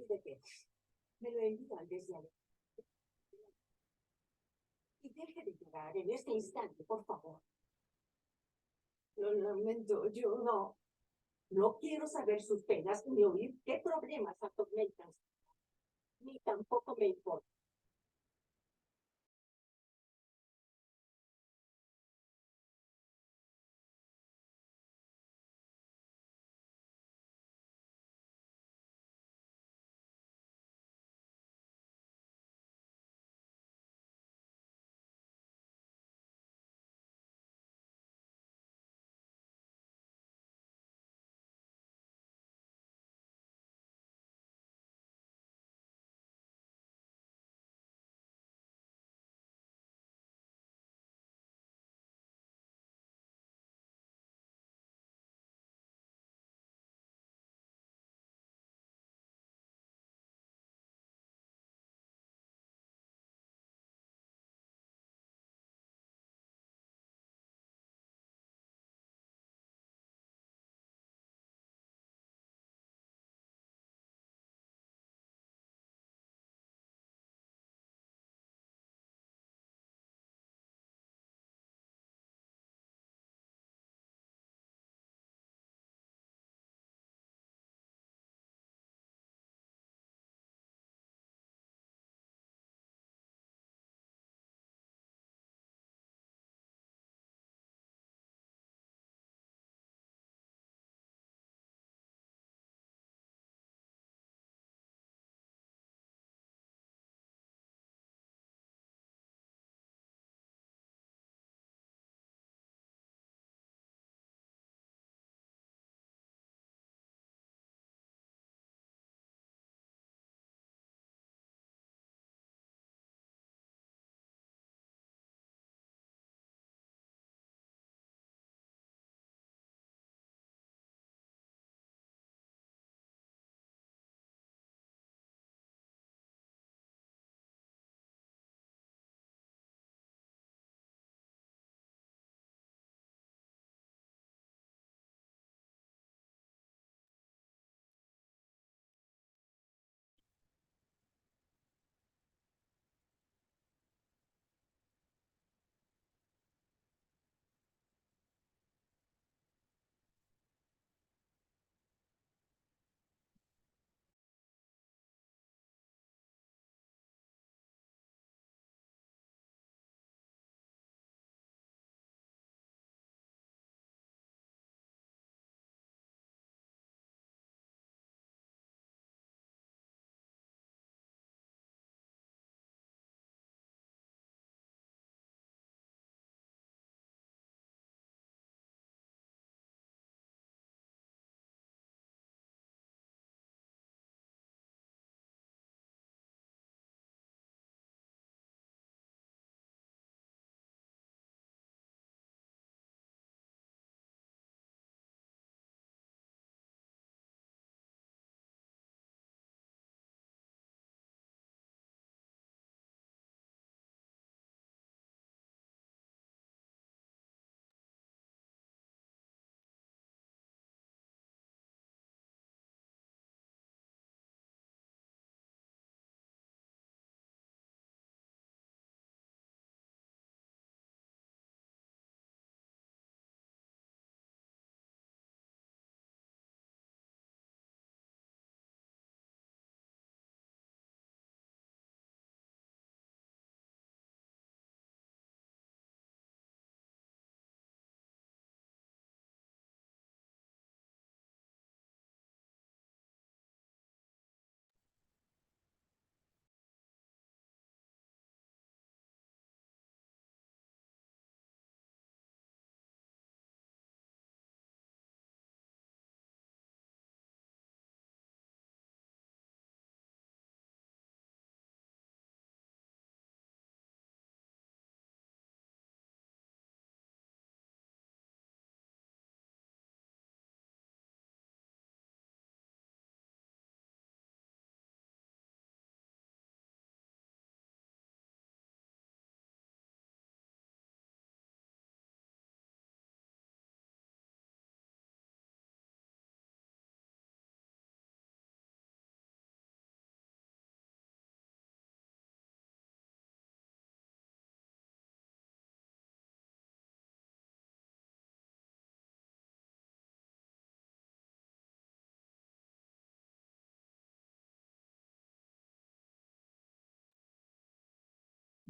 de pedos. Me lo envían desde ahí. Y deje de llorar en este instante, por favor. Lo lamento, yo no quiero saber sus penas ni oír qué problemas atormentan. Ni tampoco me importa.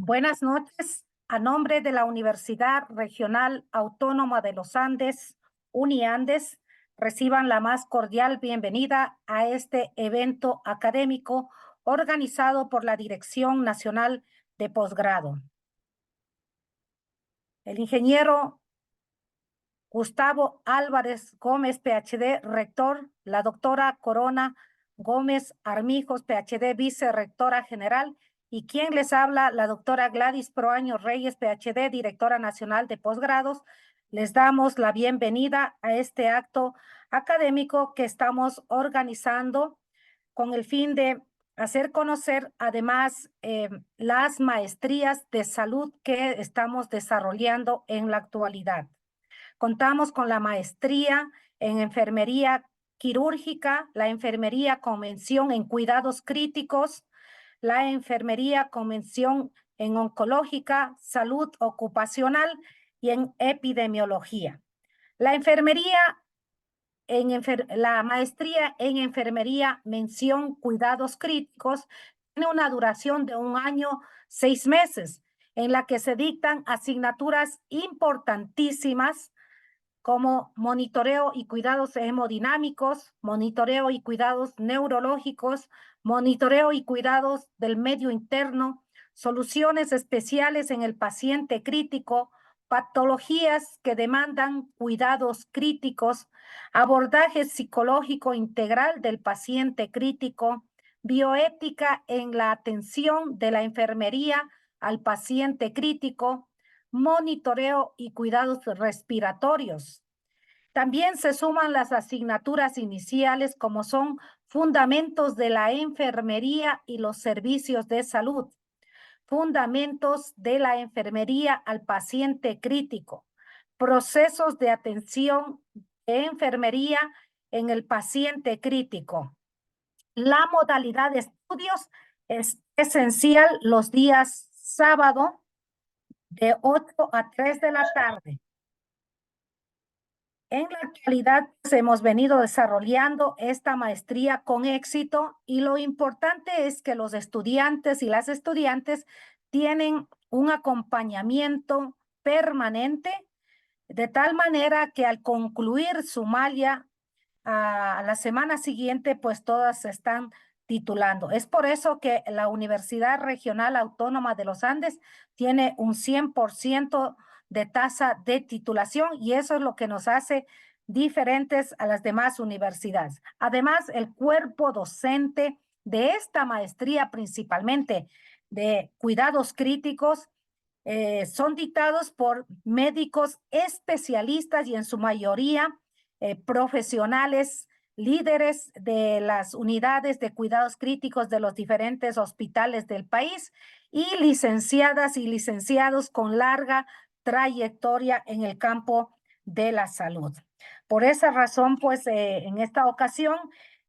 Buenas noches. A nombre de la Universidad Regional Autónoma de los Andes, UNIANDES, reciban la más cordial bienvenida a este evento académico organizado por la Dirección Nacional de Posgrado. El ingeniero Gustavo Álvarez Gómez, PhD, rector, la doctora Corona Gómez Armijos, PhD, vicerrectora general, y quien les habla, la doctora Gladys Proaño Reyes, PhD, directora nacional de posgrados. Les damos la bienvenida a este acto académico que estamos organizando con el fin de hacer conocer además las maestrías de salud que estamos desarrollando en la actualidad. Contamos con la maestría en enfermería quirúrgica, la enfermería con mención en cuidados críticos, la enfermería con mención en oncológica, salud ocupacional y en epidemiología. La maestría en enfermería mención cuidados críticos tiene una duración de 1 año, 6 meses, en la que se dictan asignaturas importantísimas como monitoreo y cuidados hemodinámicos, monitoreo y cuidados neurológicos, monitoreo y cuidados del medio interno, soluciones especiales en el paciente crítico, patologías que demandan cuidados críticos, abordaje psicológico integral del paciente crítico, bioética en la atención de la enfermería al paciente crítico, monitoreo y cuidados respiratorios. También se suman las asignaturas iniciales como son fundamentos de la enfermería y los servicios de salud, fundamentos de la enfermería al paciente crítico, procesos de atención de enfermería en el paciente crítico. La modalidad de estudios es esencial los días sábado de 8 a 3 de la tarde. En la actualidad pues, hemos venido desarrollando esta maestría con éxito y lo importante es que los estudiantes y las estudiantes tienen un acompañamiento permanente de tal manera que al concluir su malla a la semana siguiente pues todas se están titulando. Es por eso que la Universidad Regional Autónoma de los Andes tiene un 100% de tasa de titulación y eso es lo que nos hace diferentes a las demás universidades. Además, el cuerpo docente de esta maestría, principalmente de cuidados críticos, son dictados por médicos especialistas y en su mayoría profesionales, líderes de las unidades de cuidados críticos de los diferentes hospitales del país y licenciadas y licenciados con larga trayectoria en el campo de la salud. Por esa razón, pues en esta ocasión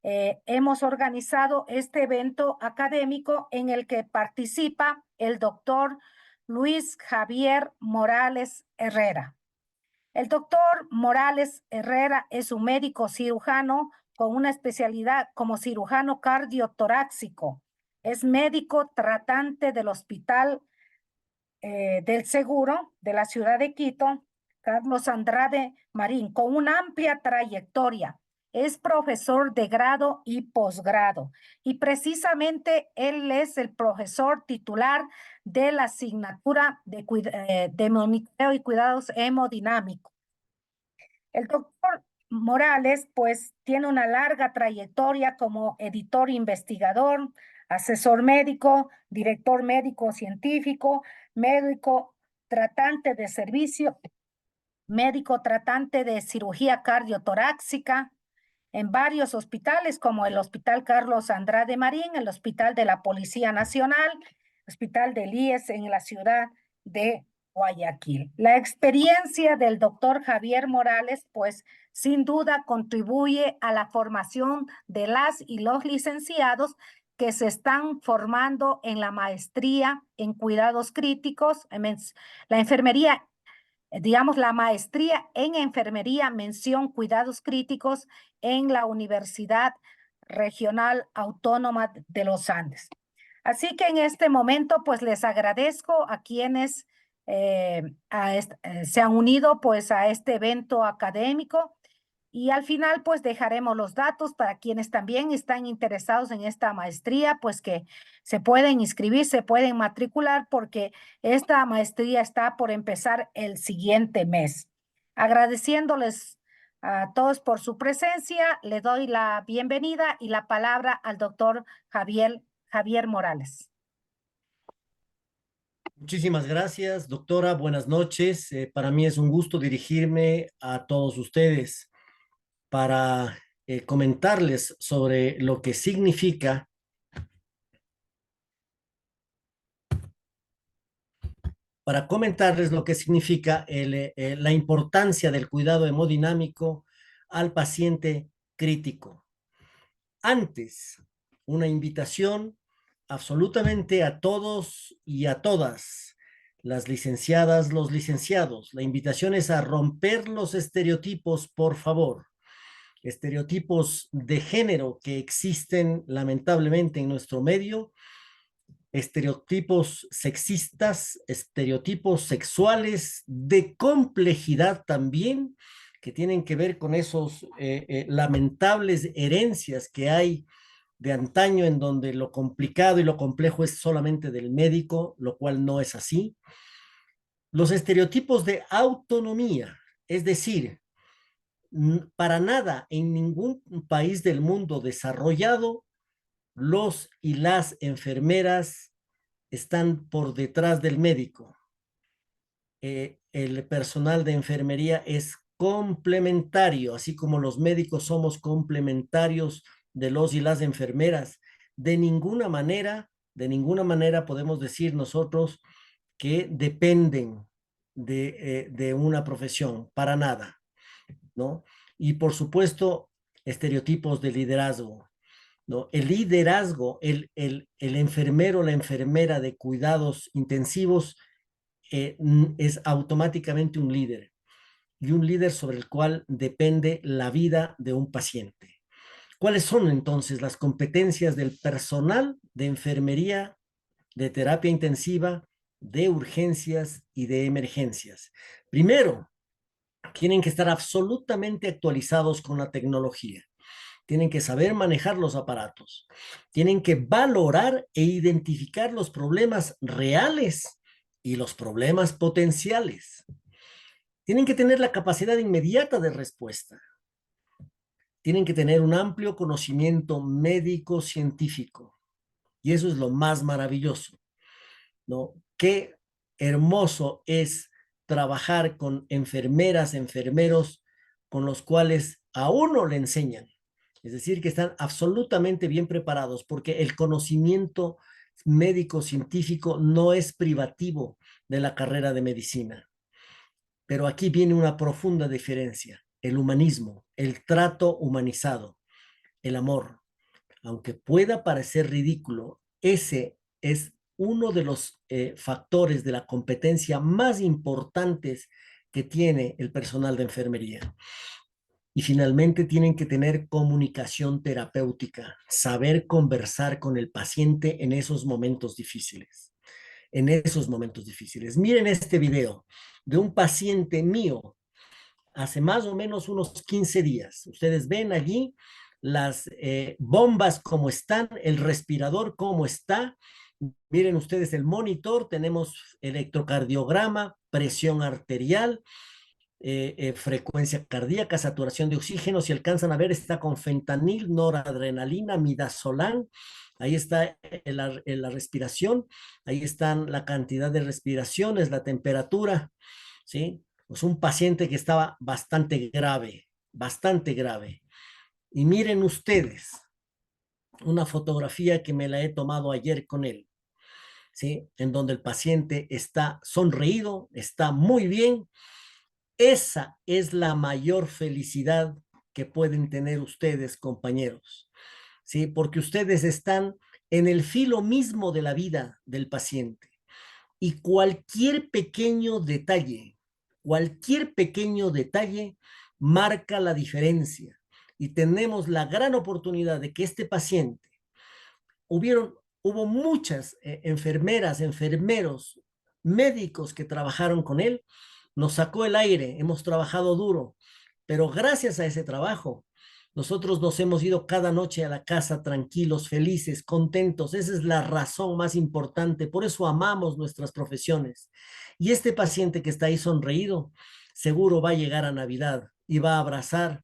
hemos organizado este evento académico en el que participa el doctor Luis Javier Morales Herrera. El doctor Morales Herrera es un médico cirujano con una especialidad como cirujano cardiotorácico. Es médico tratante del Hospital del Seguro de la ciudad de Quito, Carlos Andrade Marín, con una amplia trayectoria. Es profesor de grado y posgrado y precisamente él es el profesor titular de la asignatura de monitoreo y cuidados hemodinámicos. El doctor Morales, pues, tiene una larga trayectoria como editor investigador, asesor médico, director médico científico, médico tratante de servicio, médico tratante de cirugía cardiotorácica en varios hospitales como el Hospital Carlos Andrade Marín, el Hospital de la Policía Nacional, Hospital del IES en la ciudad de Guayaquil. La experiencia del doctor Javier Morales, pues sin duda contribuye a la formación de las y los licenciados que se están formando en la maestría en cuidados críticos, la enfermería, digamos, la maestría en enfermería, mención cuidados críticos en la Universidad Regional Autónoma de los Andes. Así que en este momento, pues les agradezco a quienes se han unido pues a este evento académico y al final pues dejaremos los datos para quienes también están interesados en esta maestría, pues que se pueden inscribir, se pueden matricular porque esta maestría está por empezar el siguiente mes. Agradeciéndoles a todos por su presencia, le doy la bienvenida y la palabra al doctor Javier Morales. Muchísimas gracias, doctora. Buenas noches. Para mí es un gusto dirigirme a todos ustedes para comentarles sobre lo que significa la importancia del cuidado hemodinámico al paciente crítico. Antes, una invitación absolutamente a todos y a todas, las licenciadas, los licenciados. La invitación es a romper los estereotipos, por favor. Estereotipos de género que existen lamentablemente en nuestro medio, estereotipos sexistas, estereotipos sexuales, de complejidad también, que tienen que ver con esos lamentables herencias que hay de antaño en donde lo complicado y lo complejo es solamente del médico, lo cual no es así. Los estereotipos de autonomía, es decir, para nada en ningún país del mundo desarrollado los y las enfermeras están por detrás del médico. El personal de enfermería es complementario, así como los médicos somos complementarios de los y las enfermeras. De ninguna manera podemos decir nosotros que dependen de una profesión, para nada, ¿no? Y por supuesto, estereotipos de liderazgo, ¿no? El liderazgo, el enfermero, la enfermera de cuidados intensivos es automáticamente un líder y un líder sobre el cual depende la vida de un paciente. ¿Cuáles son entonces las competencias del personal de enfermería, de terapia intensiva, de urgencias y de emergencias? Primero, tienen que estar absolutamente actualizados con la tecnología. Tienen que saber manejar los aparatos. Tienen que valorar e identificar los problemas reales y los problemas potenciales. Tienen que tener la capacidad inmediata de respuesta. Tienen que tener un amplio conocimiento médico-científico. Y eso es lo más maravilloso, ¿no? Qué hermoso es trabajar con enfermeras, enfermeros, con los cuales a uno le enseñan. Es decir, que están absolutamente bien preparados, porque el conocimiento médico-científico no es privativo de la carrera de medicina. Pero aquí viene una profunda diferencia: el humanismo, el trato humanizado, el amor. Aunque pueda parecer ridículo, ese es uno de los factores de la competencia más importantes que tiene el personal de enfermería. Y finalmente tienen que tener comunicación terapéutica, saber conversar con el paciente en esos momentos difíciles. En esos momentos difíciles. Miren este video de un paciente mío hace más o menos unos 15 días. Ustedes ven allí las bombas como están, el respirador cómo está. Miren ustedes el monitor, tenemos electrocardiograma, presión arterial, frecuencia cardíaca, saturación de oxígeno. Si alcanzan a ver, está con fentanil, noradrenalina, midazolam. Ahí está la respiración, ahí están la cantidad de respiraciones, la temperatura, ¿sí? Pues un paciente que estaba bastante grave, bastante grave. Y miren ustedes una fotografía que me la he tomado ayer con él, ¿sí? En donde el paciente está sonreído, está muy bien. Esa es la mayor felicidad que pueden tener ustedes, compañeros, ¿sí? Porque ustedes están en el filo mismo de la vida del paciente. Y cualquier pequeño detalle marca la diferencia. Y tenemos la gran oportunidad de que este paciente, hubo muchas enfermeras, enfermeros, médicos que trabajaron con él. Nos sacó el aire, hemos trabajado duro, pero gracias a ese trabajo, nosotros nos hemos ido cada noche a la casa tranquilos, felices, contentos. Esa es la razón más importante. Por eso amamos nuestras profesiones. Y este paciente que está ahí sonreído, seguro va a llegar a Navidad y va a abrazar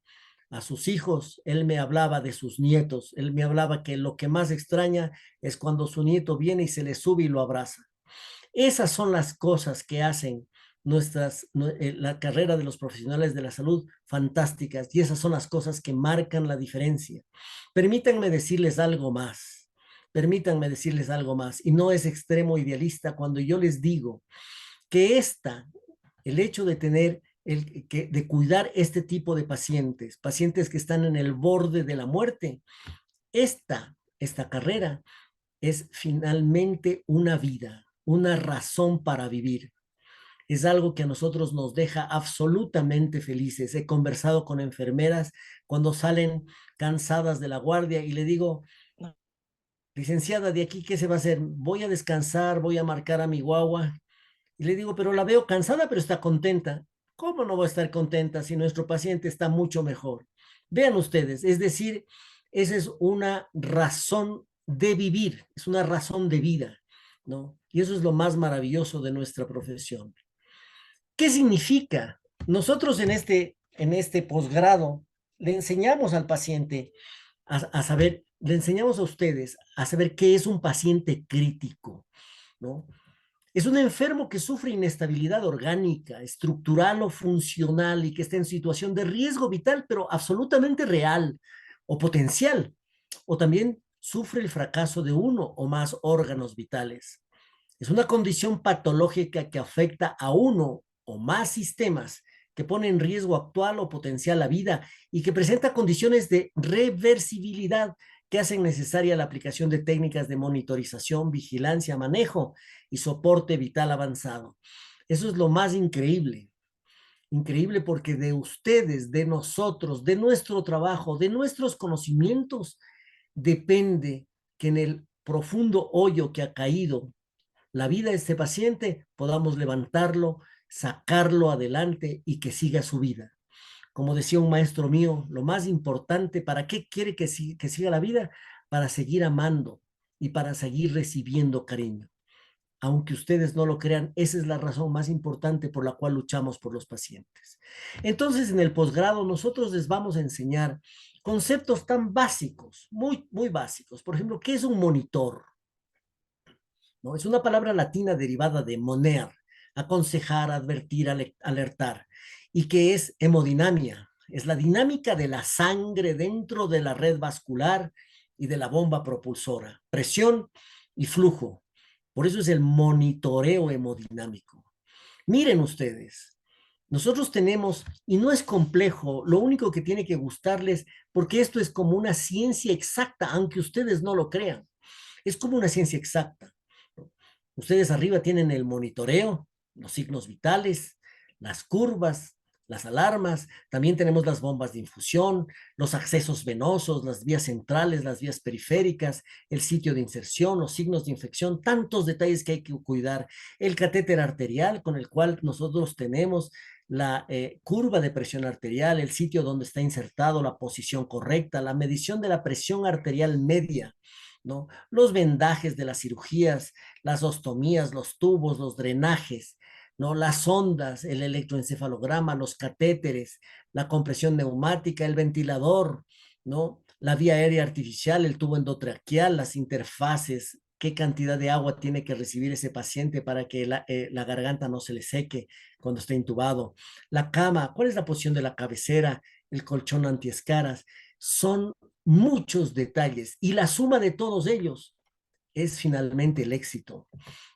a sus hijos. Él me hablaba de sus nietos. Él me hablaba que lo que más extraña es cuando su nieto viene y se le sube y lo abraza. Esas son las cosas que hacen la carrera de los profesionales de la salud fantásticas, y esas son las cosas que marcan la diferencia. Permítanme decirles algo más, permítanme decirles algo más, y no es extremo idealista cuando yo les digo que el hecho de tener, de cuidar este tipo de pacientes, pacientes que están en el borde de la muerte, esta carrera es finalmente una vida, una razón para vivir. Es algo que a nosotros nos deja absolutamente felices. He conversado con enfermeras cuando salen cansadas de la guardia y le digo, licenciada, ¿de aquí qué se va a hacer? Voy a descansar, voy a marcar a mi guagua. Y le digo, pero la veo cansada, pero está contenta. ¿Cómo no va a estar contenta si nuestro paciente está mucho mejor? Vean ustedes, es decir, esa es una razón de vivir, es una razón de vida, ¿no? Y eso es lo más maravilloso de nuestra profesión. ¿Qué significa? Nosotros en este posgrado le enseñamos al paciente a saber, le enseñamos a ustedes a saber qué es un paciente crítico, ¿no? Es un enfermo que sufre inestabilidad orgánica, estructural o funcional y que está en situación de riesgo vital, pero absolutamente real o potencial. O también sufre el fracaso de uno o más órganos vitales. Es una condición patológica que afecta a uno o más sistemas, que pone en riesgo actual o potencial la vida y que presenta condiciones de reversibilidad que hacen necesaria la aplicación de técnicas de monitorización, vigilancia, manejo y soporte vital avanzado. Eso es lo más increíble. Increíble porque de ustedes, de nosotros, de nuestro trabajo, de nuestros conocimientos, depende que en el profundo hoyo que ha caído la vida de este paciente podamos levantarlo, sacarlo adelante y que siga su vida. Como decía un maestro mío, lo más importante, ¿para qué quiere que siga la vida? Para seguir amando y para seguir recibiendo cariño. Aunque ustedes no lo crean, esa es la razón más importante por la cual luchamos por los pacientes. Entonces, en el posgrado, nosotros les vamos a enseñar conceptos tan básicos, muy, muy básicos. Por ejemplo, ¿qué es un monitor? ¿No? Es una palabra latina derivada de moner, aconsejar, advertir, alertar, y que es hemodinamia. Es la dinámica de la sangre dentro de la red vascular y de la bomba propulsora, presión y flujo. Por eso es el monitoreo hemodinámico. Miren ustedes, nosotros tenemos, y no es complejo, lo único que tiene que gustarles, porque esto es como una ciencia exacta, aunque ustedes no lo crean, es como una ciencia exacta. Ustedes arriba tienen el monitoreo, los signos vitales, las curvas, las alarmas, también tenemos las bombas de infusión, los accesos venosos, las vías centrales, las vías periféricas, el sitio de inserción, los signos de infección, tantos detalles que hay que cuidar, el catéter arterial con el cual nosotros tenemos la curva de presión arterial, el sitio donde está insertado, la posición correcta, la medición de la presión arterial media, ¿no? Los vendajes de las cirugías, las ostomías, los tubos, los drenajes, ¿no? Las ondas, el electroencefalograma, los catéteres, la compresión neumática, el ventilador, ¿no? La vía aérea artificial, el tubo endotraqueal, las interfaces, qué cantidad de agua tiene que recibir ese paciente para que la garganta no se le seque cuando está intubado. La cama, ¿cuál es la posición de la cabecera? El colchón antiescaras. Son muchos detalles y la suma de todos ellos es finalmente el éxito.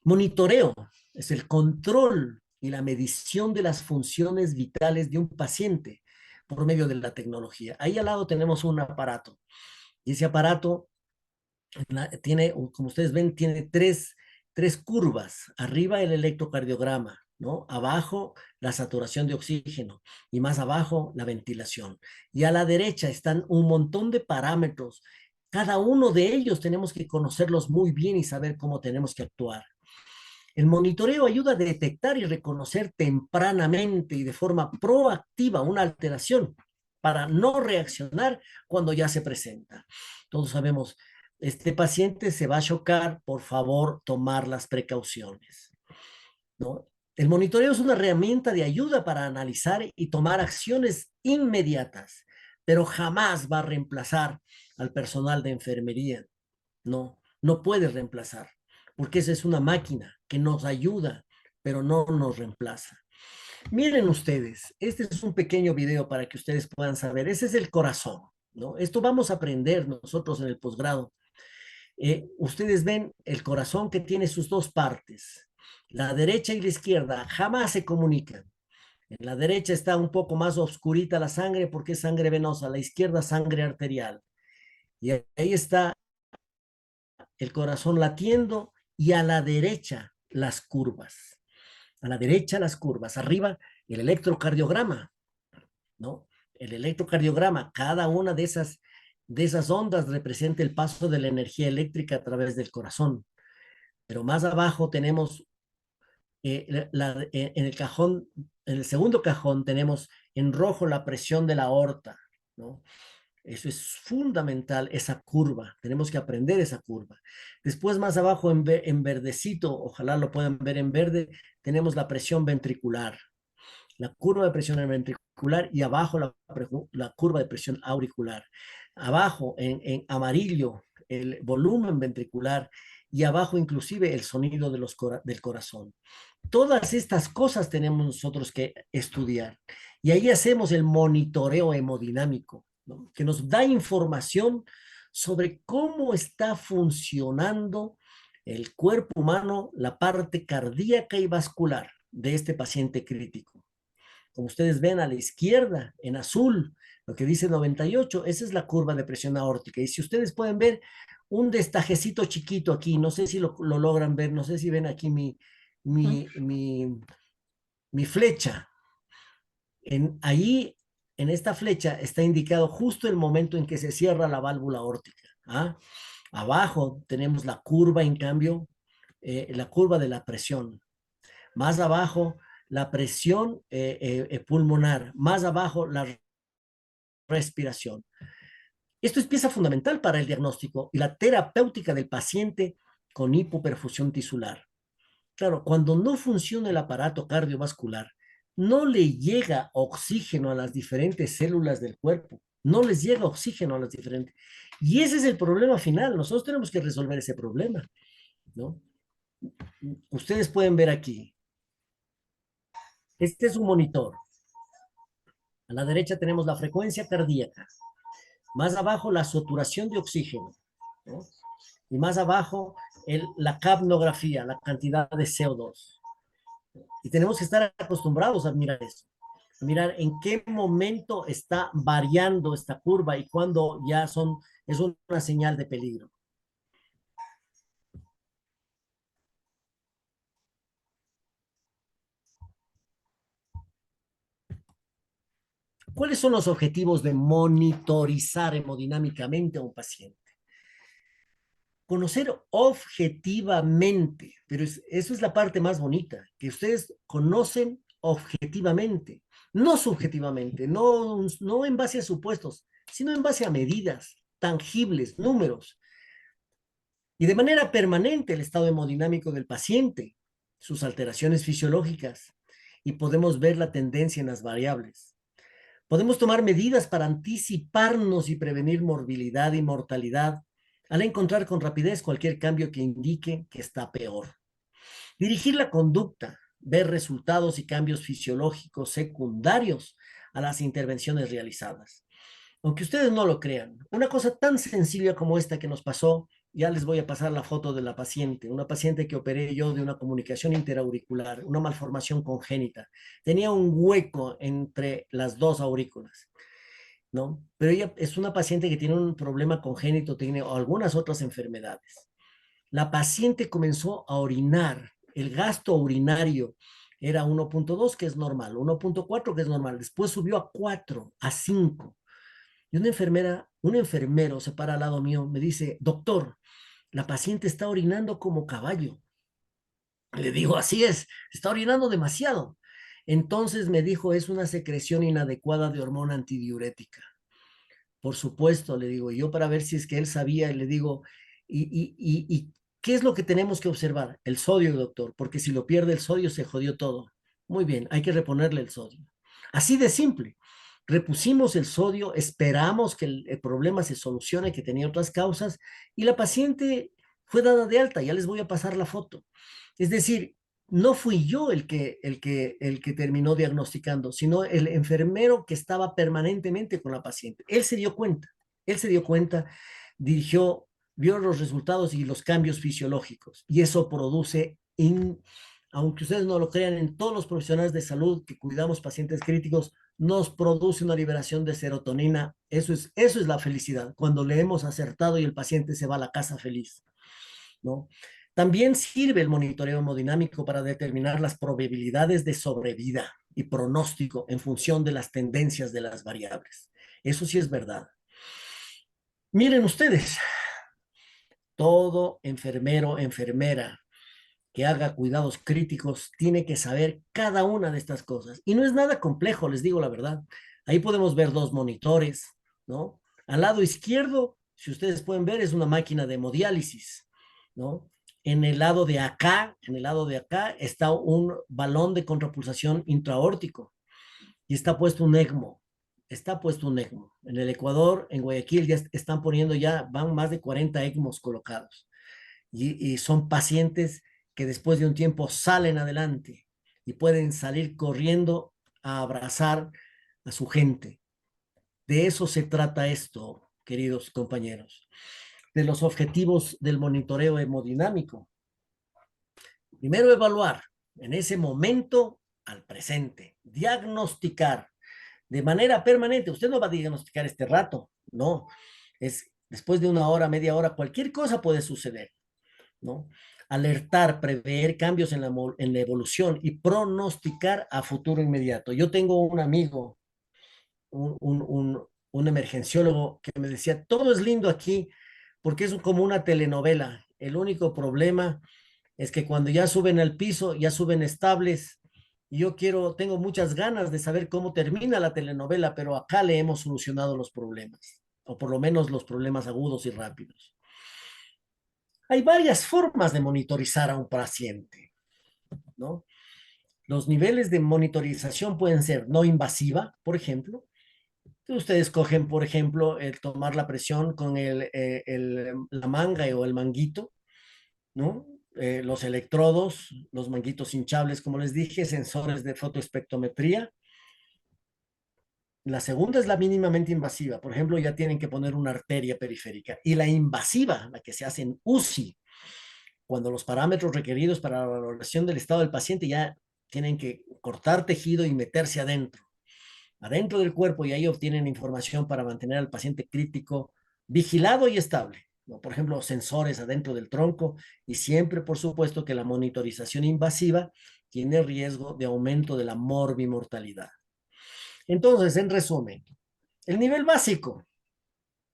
Monitoreo es el control y la medición de las funciones vitales de un paciente por medio de la tecnología. Ahí al lado tenemos un aparato y ese aparato tiene, como ustedes ven, tiene tres curvas. Arriba el electrocardiograma, ¿no? Abajo la saturación de oxígeno y más abajo la ventilación. Y a la derecha están un montón de parámetros Cada uno de ellos tenemos que conocerlos muy bien y saber cómo tenemos que actuar. El monitoreo ayuda a detectar y reconocer tempranamente y de forma proactiva una alteración para no reaccionar cuando ya se presenta. Todos sabemos, este paciente se va a chocar, por favor, tomar las precauciones, ¿no? El monitoreo es una herramienta de ayuda para analizar y tomar acciones inmediatas, pero jamás va a reemplazar al personal de enfermería. No, no puede reemplazar, porque esa es una máquina que nos ayuda, pero no nos reemplaza. Miren ustedes, este es un pequeño video para que ustedes puedan saber. Ese es el corazón, ¿no? Esto vamos a aprender nosotros en el posgrado. Ustedes ven el corazón que tiene sus dos partes. La derecha y la izquierda jamás se comunican. En la derecha está un poco más oscurita la sangre porque es sangre venosa, la izquierda sangre arterial. Y ahí está el corazón latiendo y a la derecha las curvas. A la derecha las curvas. Arriba el electrocardiograma, ¿no? El electrocardiograma, cada una de esas ondas representa el paso de la energía eléctrica a través del corazón. Pero más abajo tenemos en el cajón, en el segundo cajón tenemos en rojo la presión de la aorta, ¿no? Eso es fundamental, esa curva. Tenemos que aprender esa curva. Después, más abajo, en verdecito, ojalá lo puedan ver en verde, tenemos la presión ventricular. La curva de presión ventricular y abajo la curva de presión auricular. Abajo, en amarillo, el volumen ventricular y abajo inclusive el sonido del corazón. Todas estas cosas tenemos nosotros que estudiar. Y ahí hacemos el monitoreo hemodinámico, ¿no? Que nos da información sobre cómo está funcionando el cuerpo humano, la parte cardíaca y vascular de este paciente crítico. Como ustedes ven a la izquierda, en azul, lo que dice 98, esa es la curva de presión aórtica. Y si ustedes pueden ver un destajecito chiquito aquí, no sé si lo logran ver, no sé si ven aquí mi flecha. Ahí, en esta flecha, está indicado justo el momento en que se cierra la válvula aórtica. ¿Ah? Abajo tenemos la curva, en cambio, la curva de la presión. Más abajo, la presión pulmonar. Más abajo, la respiración. Esto es pieza fundamental para el diagnóstico y la terapéutica del paciente con hipoperfusión tisular. Claro, cuando no funciona el aparato cardiovascular, no le llega oxígeno a las diferentes células del cuerpo, no les llega oxígeno a las diferentes. Y ese es el problema final, nosotros tenemos que resolver ese problema, ¿no? Ustedes pueden ver aquí, este es un monitor. A la derecha tenemos la frecuencia cardíaca, más abajo la saturación de oxígeno, ¿no? Y más abajo la capnografía, la cantidad de CO2. Y tenemos que estar acostumbrados a mirar eso, a mirar en qué momento está variando esta curva y cuando ya es una señal de peligro. ¿Cuáles son los objetivos de monitorizar hemodinámicamente a un paciente? Conocer objetivamente, pero eso es la parte más bonita, que ustedes conocen objetivamente, no subjetivamente, no en base a supuestos, sino en base a medidas tangibles, números, y de manera permanente el estado hemodinámico del paciente, sus alteraciones fisiológicas, y podemos ver la tendencia en las variables. Podemos tomar medidas para anticiparnos y prevenir morbilidad y mortalidad al encontrar con rapidez cualquier cambio que indique que está peor. Dirigir la conducta, ver resultados y cambios fisiológicos secundarios a las intervenciones realizadas. Aunque ustedes no lo crean, una cosa tan sencilla como esta que nos pasó, ya les voy a pasar la foto de la paciente, una paciente que operé yo de una comunicación interauricular, una malformación congénita. Tenía un hueco entre las dos aurículas, ¿no? Pero ella es una paciente que tiene un problema congénito, tiene algunas otras enfermedades. La paciente comenzó a orinar, el gasto urinario era 1.2, que es normal, 1.4, que es normal, después subió a 4, a 5. Y un enfermero se para al lado mío, me dice, doctor, la paciente está orinando como caballo. Le digo, así es, está orinando demasiado. Entonces me dijo, es una secreción inadecuada de hormona antidiurética. Por supuesto, le digo, yo para ver si es que él sabía, le digo, ¿y qué es lo que tenemos que observar? El sodio, doctor, porque si lo pierde el sodio se jodió todo. Muy bien, hay que reponerle el sodio. Así de simple. Repusimos el sodio, esperamos que el problema se solucione, que tenía otras causas, y la paciente fue dada de alta, ya les voy a pasar la foto. Es decir, no fui yo el que terminó diagnosticando, sino el enfermero que estaba permanentemente con la paciente. Él se dio cuenta, dirigió, vio los resultados y los cambios fisiológicos. Y eso produce, aunque ustedes no lo crean, en todos los profesionales de salud que cuidamos pacientes críticos, nos produce una liberación de serotonina. Eso es la felicidad, cuando le hemos acertado y el paciente se va a la casa feliz, ¿no? También sirve el monitoreo hemodinámico para determinar las probabilidades de sobrevida y pronóstico en función de las tendencias de las variables. Eso sí es verdad. Miren ustedes, todo enfermero, enfermera que haga cuidados críticos tiene que saber cada una de estas cosas. Y no es nada complejo, les digo la verdad. Ahí podemos ver dos monitores, ¿no? Al lado izquierdo, si ustedes pueden ver, es una máquina de hemodiálisis, ¿no? En el lado de acá, está un balón de contrapulsación intraórtico y está puesto un ECMO. Está puesto un ECMO. En el Ecuador, en Guayaquil, ya están poniendo van más de 40 ECMOs colocados. Y son pacientes que después de un tiempo salen adelante y pueden salir corriendo a abrazar a su gente. De eso se trata esto, queridos compañeros, de los objetivos del monitoreo hemodinámico. Primero, evaluar en ese momento al presente, diagnosticar de manera permanente. Usted no va a diagnosticar este rato, no. Es después de una hora, media hora, cualquier cosa puede suceder, ¿no? Alertar, prever cambios en la evolución y pronosticar a futuro inmediato. Yo tengo un amigo, un emergenciólogo que me decía, todo es lindo aquí porque es como una telenovela. El único problema es que cuando ya suben al piso, ya suben estables. Y tengo muchas ganas de saber cómo termina la telenovela, pero acá le hemos solucionado los problemas, o por lo menos los problemas agudos y rápidos. Hay varias formas de monitorizar a un paciente, ¿no? Los niveles de monitorización pueden ser no invasiva, por ejemplo. Ustedes cogen, por ejemplo, el tomar la presión con la manga o el manguito, ¿no? Los electrodos, los manguitos hinchables, como les dije, sensores de fotoespectrometría. La segunda es la mínimamente invasiva. Por ejemplo, ya tienen que poner una arteria periférica. Y la invasiva, la que se hace en UCI, cuando los parámetros requeridos para la valoración del estado del paciente ya tienen que cortar tejido y meterse adentro del cuerpo, y ahí obtienen información para mantener al paciente crítico vigilado y estable, ¿no? Por ejemplo, sensores adentro del tronco, y siempre, por supuesto, que la monitorización invasiva tiene riesgo de aumento de la morbimortalidad. Entonces, en resumen, el nivel básico,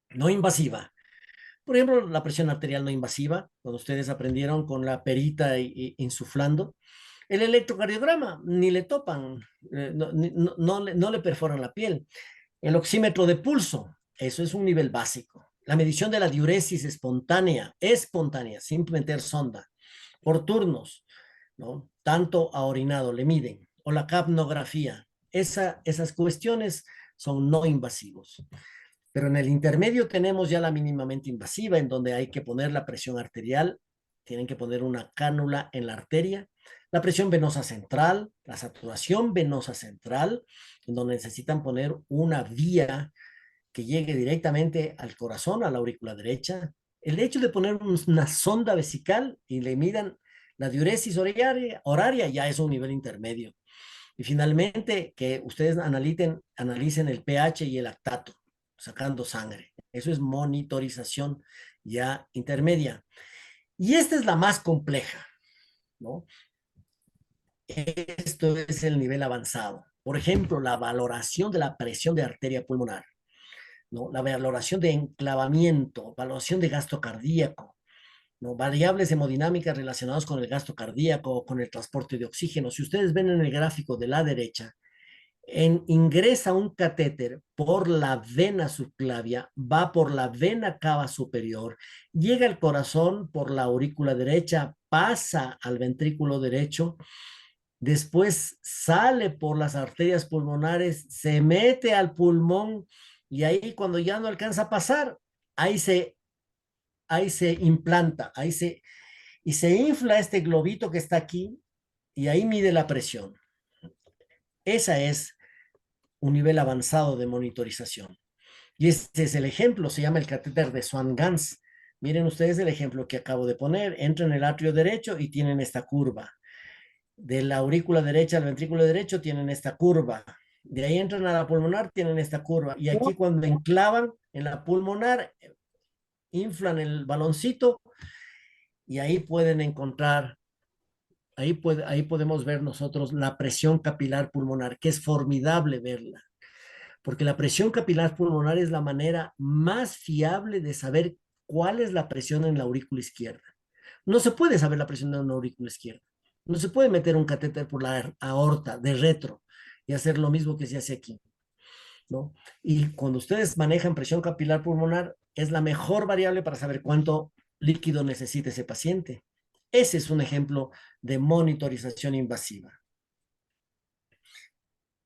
no invasiva. Por ejemplo, la presión arterial no invasiva, cuando ustedes aprendieron con la perita insuflando. El electrocardiograma, ni le topan, no le perforan la piel. El oxímetro de pulso, eso es un nivel básico. La medición de la diuresis espontánea, sin meter sonda, por turnos, ¿no? Tanto a orinado le miden. O la capnografía. Esas cuestiones son no invasivos. Pero en el intermedio tenemos ya la mínimamente invasiva, en donde hay que poner la presión arterial, tienen que poner una cánula en la arteria, la presión venosa central, la saturación venosa central, en donde necesitan poner una vía que llegue directamente al corazón, a la aurícula derecha. El hecho de poner una sonda vesical y le midan la diuresis horaria ya es un nivel intermedio. Y finalmente, que ustedes analicen el pH y el lactato, sacando sangre. Eso es monitorización ya intermedia. Y esta es la más compleja, ¿no? Esto es el nivel avanzado. Por ejemplo, la valoración de la presión de arteria pulmonar, ¿no? La valoración de enclavamiento, valoración de gasto cardíaco, ¿no? Variables hemodinámicas relacionadas con el gasto cardíaco, con el transporte de oxígeno. Si ustedes ven en el gráfico de la derecha, ingresa un catéter por la vena subclavia, va por la vena cava superior, llega al corazón por la aurícula derecha, pasa al ventrículo derecho, después sale por las arterias pulmonares, se mete al pulmón y ahí cuando ya no alcanza a pasar, ahí se implanta, y se infla este globito que está aquí y ahí mide la presión. Esa es un nivel avanzado de monitorización. Y este es el ejemplo, se llama el catéter de Swan-Ganz. Miren ustedes el ejemplo que acabo de poner. Entra en el atrio derecho y tienen esta curva. De la aurícula derecha al ventrículo derecho tienen esta curva. De ahí entran a la pulmonar, tienen esta curva. Y aquí cuando enclavan en la pulmonar, inflan el baloncito y ahí pueden encontrar, ahí podemos ver nosotros la presión capilar pulmonar, que es formidable verla. Porque la presión capilar pulmonar es la manera más fiable de saber cuál es la presión en la aurícula izquierda. No se puede saber la presión en la aurícula izquierda. No se puede meter un catéter por la aorta de retro y hacer lo mismo que se hace aquí, ¿no? Y cuando ustedes manejan presión capilar pulmonar, es la mejor variable para saber cuánto líquido necesita ese paciente. Ese es un ejemplo de monitorización invasiva.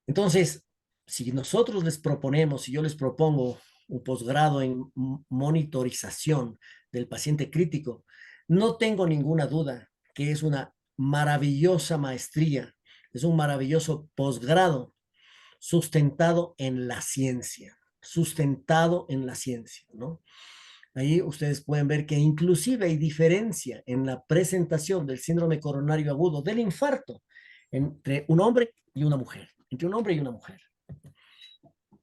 Entonces, si nosotros les proponemos, si yo les propongo un posgrado en monitorización del paciente crítico, no tengo ninguna duda que es una maravillosa maestría, es un maravilloso posgrado sustentado en la ciencia, ¿no? Ahí ustedes pueden ver que inclusive hay diferencia en la presentación del síndrome coronario agudo, del infarto, entre un hombre y una mujer, entre un hombre y una mujer.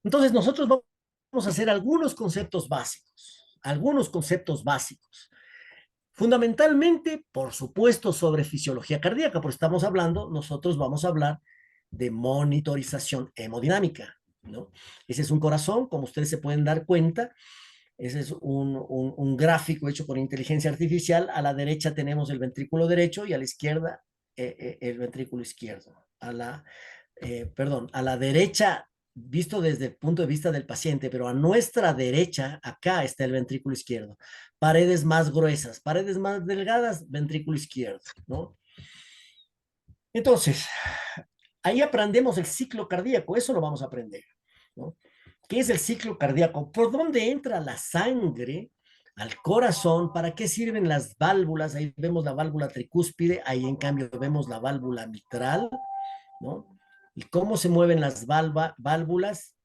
Entonces nosotros vamos a hacer algunos conceptos básicos, fundamentalmente, por supuesto, sobre fisiología cardíaca, porque estamos hablando, nosotros vamos a hablar de monitorización hemodinámica, ¿no? Ese es un corazón, como ustedes se pueden dar cuenta. Ese es un gráfico hecho por inteligencia artificial. A la derecha tenemos el ventrículo derecho y a la izquierda el ventrículo izquierdo. A la derecha, visto desde el punto de vista del paciente, pero a nuestra derecha, acá está el ventrículo izquierdo. Paredes más gruesas, paredes más delgadas, ventrículo izquierdo, ¿no? Entonces, ahí aprendemos el ciclo cardíaco, eso lo vamos a aprender, ¿no? ¿Qué es el ciclo cardíaco? ¿Por dónde entra la sangre al corazón? ¿Para qué sirven las válvulas? Ahí vemos la válvula tricúspide, ahí en cambio vemos la válvula mitral, ¿no? ¿Y cómo se mueven las válvulas?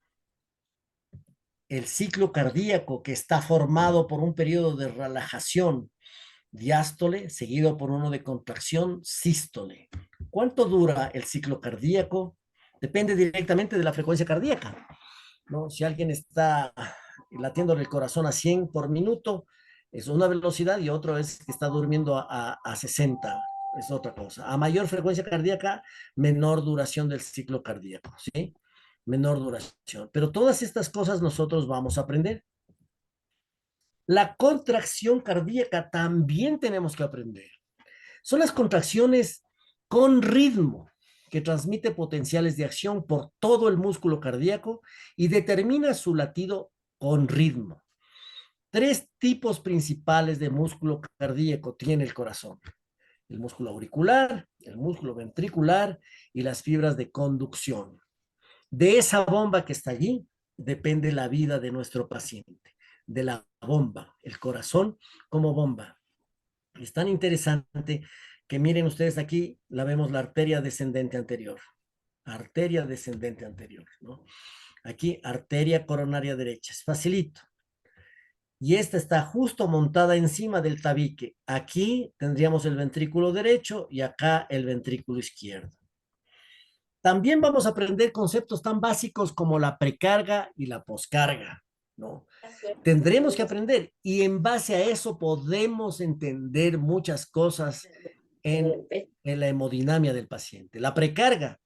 El ciclo cardíaco, que está formado por un periodo de relajación, diástole, seguido por uno de contracción, sístole. ¿Cuánto dura el ciclo cardíaco? Depende directamente de la frecuencia cardíaca, ¿no? Si alguien está latiendo el corazón a 100 por minuto, es una velocidad, y otro es que está durmiendo a 60, es otra cosa. A mayor frecuencia cardíaca, menor duración del ciclo cardíaco, ¿sí? Menor duración. Pero todas estas cosas nosotros vamos a aprender. La contracción cardíaca también tenemos que aprender. Son las contracciones con ritmo, que transmite potenciales de acción por todo el músculo cardíaco y determina su latido con ritmo. 3 tipos principales de músculo cardíaco tiene el corazón: el músculo auricular, el músculo ventricular y las fibras de conducción. De esa bomba que está allí depende la vida de nuestro paciente, de la bomba, el corazón como bomba. Es tan interesante que miren ustedes aquí, la vemos, la arteria descendente anterior, ¿no? Aquí, arteria coronaria derecha, es facilito. Y esta está justo montada encima del tabique. Aquí tendríamos el ventrículo derecho y acá el ventrículo izquierdo. También vamos a aprender conceptos tan básicos como la precarga y la poscarga, ¿no? Tendremos que aprender, y en base a eso podemos entender muchas cosas en la hemodinamia del paciente. La precarga,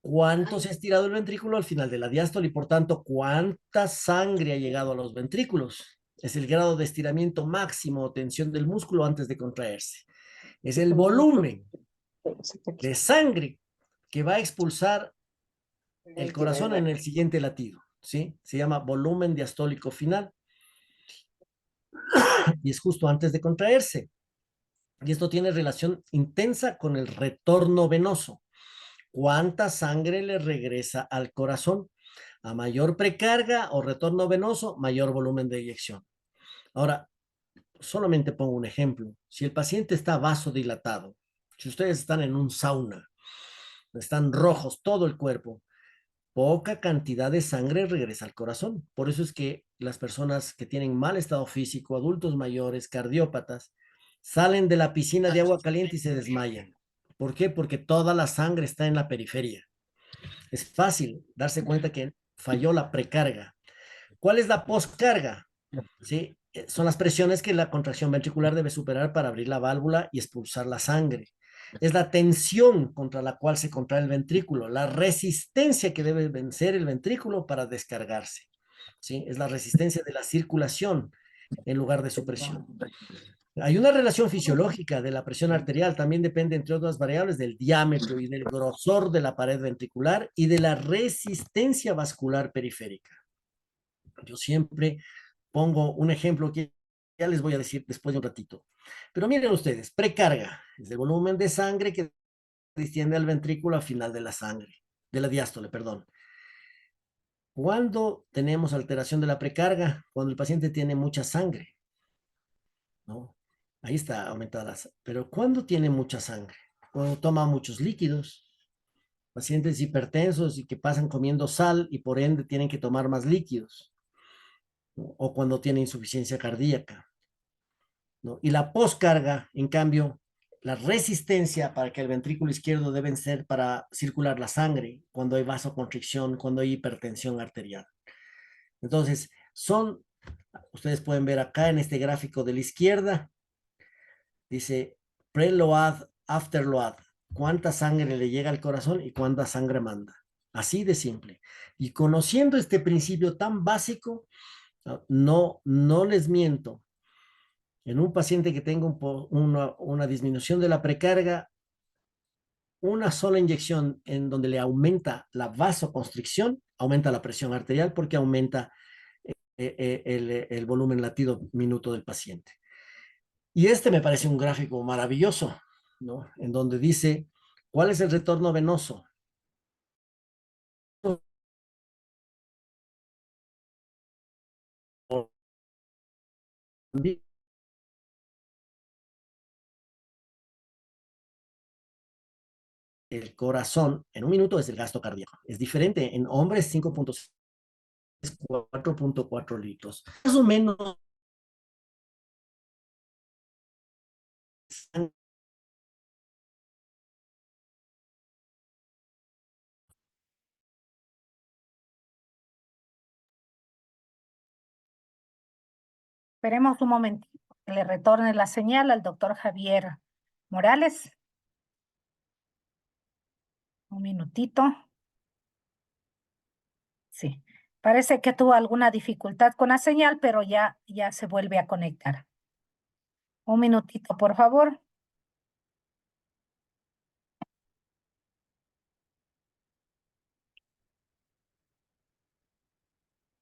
¿Cuánto se ha estirado el ventrículo al final de la diástole y por tanto cuánta sangre ha llegado a los ventrículos? Es el grado de estiramiento máximo o tensión del músculo antes de contraerse. Es el volumen de sangre que va a expulsar el corazón en el siguiente latido, ¿sí? Se llama volumen diastólico final y es justo antes de contraerse. Y esto tiene relación intensa con el retorno venoso. ¿Cuánta sangre le regresa al corazón? A mayor precarga o retorno venoso, mayor volumen de eyección. Ahora, solamente pongo un ejemplo. Si el paciente está vasodilatado, si ustedes están en un sauna, están rojos todo el cuerpo, poca cantidad de sangre regresa al corazón. Por eso es que las personas que tienen mal estado físico, adultos mayores, cardiópatas, salen de la piscina de agua caliente y se desmayan. ¿Por qué? Porque toda la sangre está en la periferia. Es fácil darse cuenta que falló la precarga. ¿Cuál es la poscarga? ¿Sí? Son las presiones que la contracción ventricular debe superar para abrir la válvula y expulsar la sangre. Es la tensión contra la cual se contrae el ventrículo, la resistencia que debe vencer el ventrículo para descargarse. ¿Sí? Es la resistencia de la circulación en lugar de su presión. Hay una relación fisiológica de la presión arterial, también depende, entre otras variables, del diámetro y del grosor de la pared ventricular y de la resistencia vascular periférica. Yo siempre pongo un ejemplo que ya les voy a decir después de un ratito. Pero miren ustedes, precarga es el volumen de sangre que desciende al ventrículo al final de la sangre, de la diástole, perdón. ¿Cuándo tenemos alteración de la precarga? Cuando el paciente tiene mucha sangre, ¿no? Ahí está aumentada. Pero ¿cuándo tiene mucha sangre? Cuando toma muchos líquidos. Pacientes hipertensos y que pasan comiendo sal y por ende tienen que tomar más líquidos, ¿no? O cuando tiene insuficiencia cardíaca, ¿no? Y la poscarga, en cambio, la resistencia para que el ventrículo izquierdo deben ser para circular la sangre cuando hay vasoconstricción, cuando hay hipertensión arterial. Entonces, ustedes pueden ver acá en este gráfico de la izquierda, dice preload, afterload, cuánta sangre le llega al corazón y cuánta sangre manda. Así de simple. Y conociendo este principio tan básico, no les miento. En un paciente que tenga una disminución de la precarga, una sola inyección en donde le aumenta la vasoconstricción, aumenta la presión arterial porque aumenta el volumen latido minuto del paciente. Y este me parece un gráfico maravilloso, ¿no? En donde dice, ¿cuál es el retorno venoso? El corazón en un minuto es el gasto cardíaco. Es diferente en hombres 5.6, 4.4 litros. Más o menos Esperemos un momentito que le retorne la señal al doctor Javier Morales. Un minutito. Sí, parece que tuvo alguna dificultad con la señal, pero ya se vuelve a conectar. Un minutito, por favor.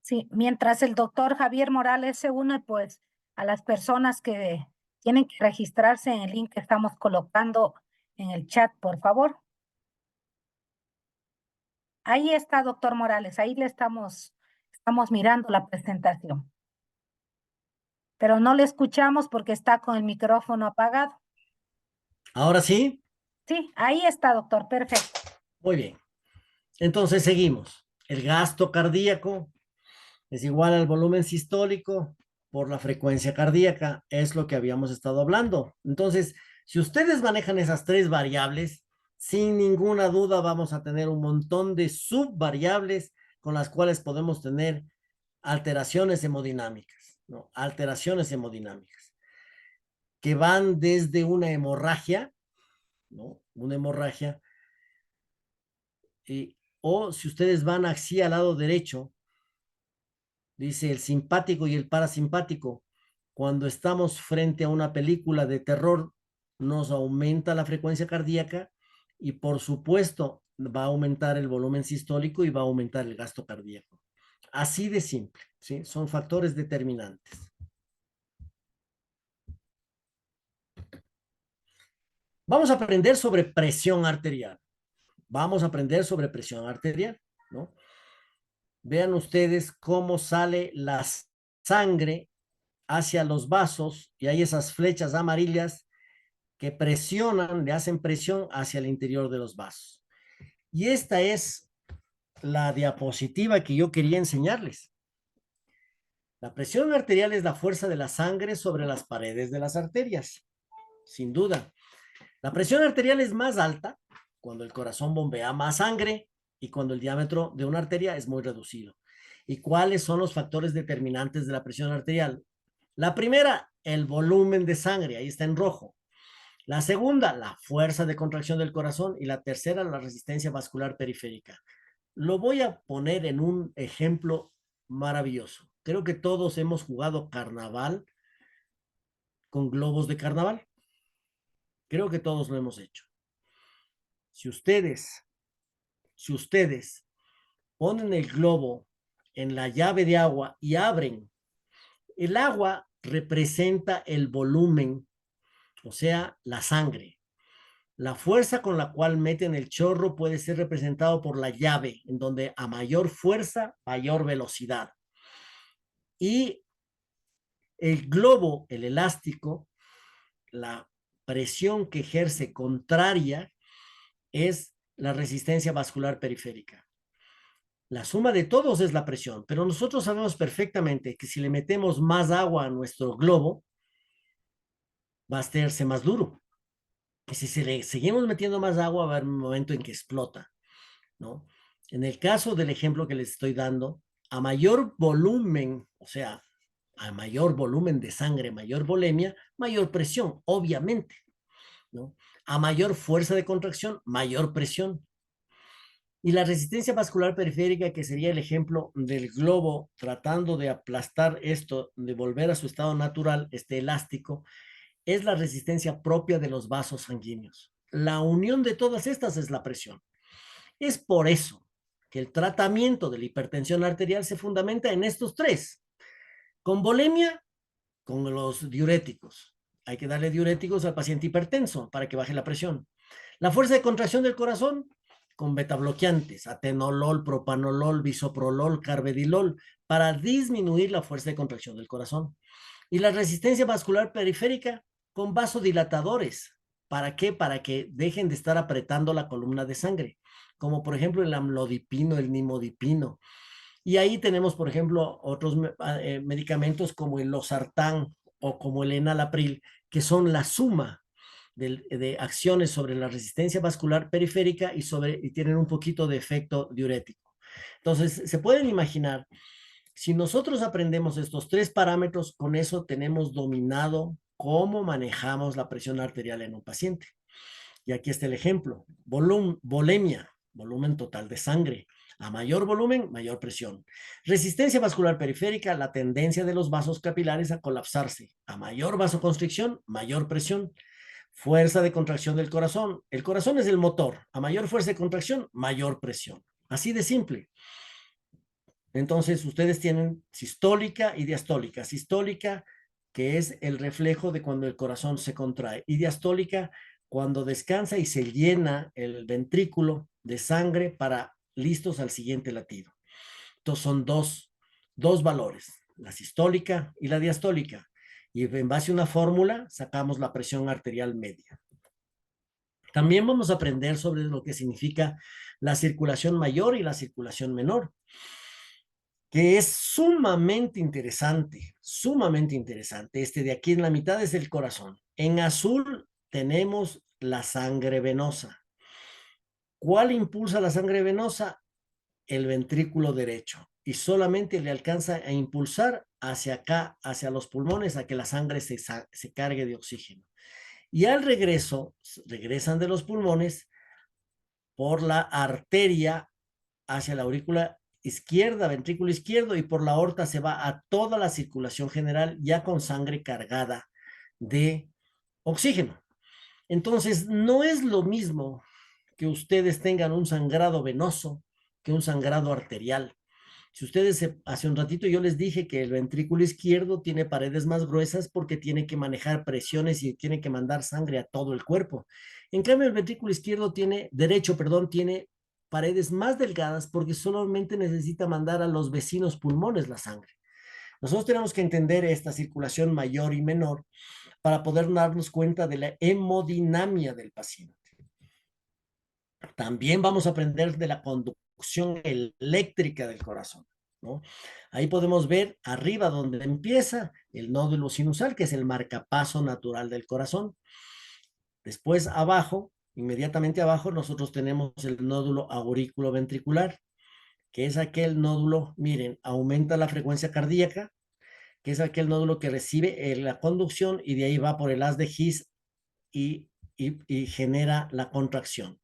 Sí, mientras el doctor Javier Morales se une, pues, a las personas que tienen que registrarse en el link que estamos colocando en el chat, por favor. Ahí está, doctor Morales, ahí le estamos mirando la presentación. Pero no le escuchamos porque está con el micrófono apagado. ¿Ahora sí? Sí, ahí está, doctor, perfecto. Muy bien. Entonces seguimos. El gasto cardíaco es igual al volumen sistólico por la frecuencia cardíaca. Es lo que habíamos estado hablando. Entonces, si ustedes manejan esas tres variables, sin ninguna duda vamos a tener un montón de subvariables con las cuales podemos tener alteraciones hemodinámicas, ¿no? Alteraciones hemodinámicas que van desde una hemorragia, ¿no? Una hemorragia o si ustedes van así al lado derecho, dice el simpático y el parasimpático. Cuando estamos frente a una película de terror, nos aumenta la frecuencia cardíaca y por supuesto va a aumentar el volumen sistólico y va a aumentar el gasto cardíaco. Así de simple, ¿sí? Son factores determinantes. Vamos a aprender sobre presión arterial. Vamos a aprender sobre presión arterial, ¿no? Vean ustedes cómo sale la sangre hacia los vasos y hay esas flechas amarillas que presionan, le hacen presión hacia el interior de los vasos. Y esta es la diapositiva que yo quería enseñarles. La presión arterial es la fuerza de la sangre sobre las paredes de las arterias, sin duda. La presión arterial es más alta cuando el corazón bombea más sangre y cuando el diámetro de una arteria es muy reducido. ¿Y cuáles son los factores determinantes de la presión arterial? La primera, el volumen de sangre, ahí está en rojo. La segunda, la fuerza de contracción del corazón. Y la tercera, la resistencia vascular periférica. Lo voy a poner en un ejemplo maravilloso. Creo que todos hemos jugado carnaval con globos de carnaval. Creo que todos lo hemos hecho. Si ustedes ponen el globo en la llave de agua y abren, el agua representa el volumen, o sea, la sangre. La fuerza con la cual meten el chorro puede ser representado por la llave, en donde a mayor fuerza, mayor velocidad. Y el globo, el elástico, la presión que ejerce contraria es la resistencia vascular periférica. La suma de todos es la presión, pero nosotros sabemos perfectamente que si le metemos más agua a nuestro globo, va a hacerse más duro. Y si le seguimos metiendo más agua, va a haber un momento en que explota, ¿no? En el caso del ejemplo que les estoy dando, a mayor volumen, o sea, a mayor volumen de sangre, mayor volemia, mayor presión, obviamente, ¿no? A mayor fuerza de contracción, mayor presión. Y la resistencia vascular periférica, que sería el ejemplo del globo tratando de aplastar esto, de volver a su estado natural, este elástico, es la resistencia propia de los vasos sanguíneos. La unión de todas estas es la presión. Es por eso que el tratamiento de la hipertensión arterial se fundamenta en estos tres. Con volemia, con los diuréticos. Hay que darle diuréticos al paciente hipertenso para que baje la presión. La fuerza de contracción del corazón, con betabloqueantes, atenolol, propanolol, bisoprolol, carvedilol, para disminuir la fuerza de contracción del corazón. Y la resistencia vascular periférica, con vasodilatadores. ¿Para qué? Para que dejen de estar apretando la columna de sangre, como por ejemplo el amlodipino, el nimodipino. Y ahí tenemos, por ejemplo, otros medicamentos como el losartán o como el enalapril, que son la suma de acciones sobre la resistencia vascular periférica y tienen un poquito de efecto diurético. Entonces, se pueden imaginar, si nosotros aprendemos estos tres parámetros, con eso tenemos dominado cómo manejamos la presión arterial en un paciente. Y aquí está el ejemplo. Volemia, volumen total de sangre. A mayor volumen, mayor presión. Resistencia vascular periférica, la tendencia de los vasos capilares a colapsarse. A mayor vasoconstricción, mayor presión. Fuerza de contracción del corazón. El corazón es el motor. A mayor fuerza de contracción, mayor presión. Así de simple. Entonces, ustedes tienen sistólica y diastólica. Sistólica, que es el reflejo de cuando el corazón se contrae. Y diastólica, cuando descansa y se llena el ventrículo de sangre para listos al siguiente latido. Entonces son dos valores, la sistólica y la diastólica. Y en base a una fórmula sacamos la presión arterial media. También vamos a aprender sobre lo que significa la circulación mayor y la circulación menor, que es sumamente interesante, sumamente interesante. Este de aquí en la mitad es el corazón. En azul tenemos la sangre venosa. ¿Cuál impulsa la sangre venosa? El ventrículo derecho. Y solamente le alcanza a impulsar hacia acá, hacia los pulmones, a que la sangre se cargue de oxígeno. Y al regreso, regresan de los pulmones por la arteria hacia la aurícula izquierda, ventrículo izquierdo, y por la aorta se va a toda la circulación general ya con sangre cargada de oxígeno. Entonces, no es lo mismo que ustedes tengan un sangrado venoso que un sangrado arterial. Si ustedes hace un ratito yo les dije que el ventrículo izquierdo tiene paredes más gruesas porque tiene que manejar presiones y tiene que mandar sangre a todo el cuerpo. En cambio, el ventrículo izquierdo derecho, tiene paredes más delgadas porque solamente necesita mandar a los vecinos pulmones la sangre. Nosotros tenemos que entender esta circulación mayor y menor para poder darnos cuenta de la hemodinamia del paciente. También vamos a aprender de la conducción eléctrica del corazón, ¿no? Ahí podemos ver arriba donde empieza el nódulo sinusal, que es el marcapaso natural del corazón. Después abajo, inmediatamente abajo, nosotros tenemos el nódulo aurículo-ventricular, que es aquel nódulo, miren, aumenta la frecuencia cardíaca, que es aquel nódulo que recibe la conducción y de ahí va por el haz de His y genera la contracción.